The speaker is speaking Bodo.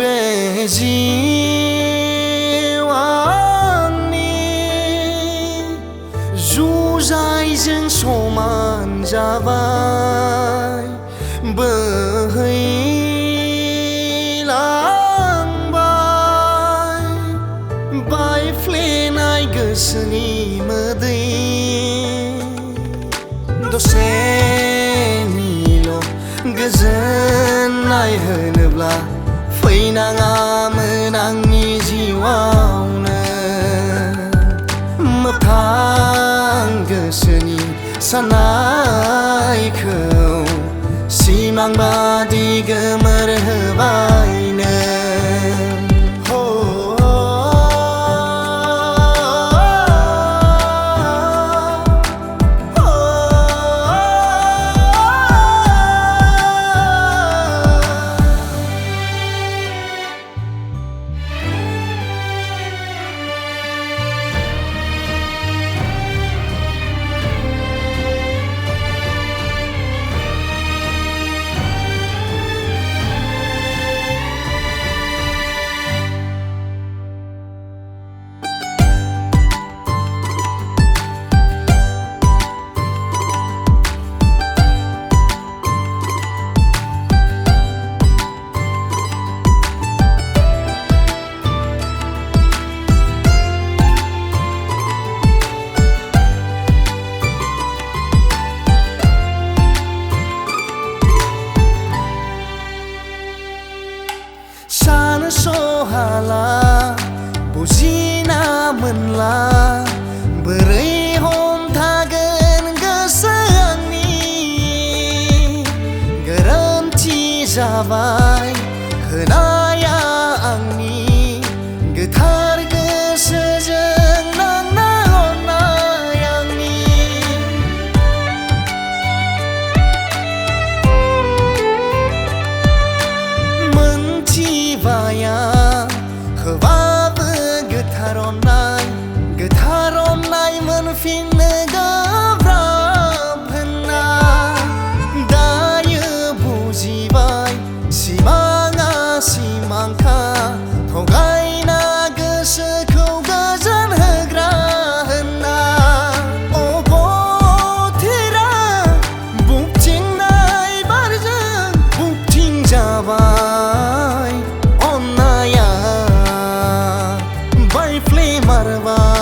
बे जिउआंनि जुजाइजों समान जाबाय बोहैलांबाय बायफ्लेनाय गोसोनि मोदै दसेनिल' गोजोननाय होनोब्ला फैनाङामोन आंनि जिउआवनो मोगथां गोसोनि साननायखौ सिमां बादि गोमोरहोबाय नों सानो सहाला बुजिना मोनला बोरै हमथागोन गोसो आंनि गोरोन्थि जाबाय होनाया आंनि गोथार गोसोजों नांना हरनाय आंनि मोनथिबाया होबाबो गोथार अननाय मोनफिननो गोब्राब होनना दायो बुजिबाय सिमाङा सिमांखा थगायना गोसोखौ गोजोन होग्रा होनना अबथेरा बुंथिंनाय बारजों बुंथिं जाबाय अन्नाया बायफ्ले मारबाय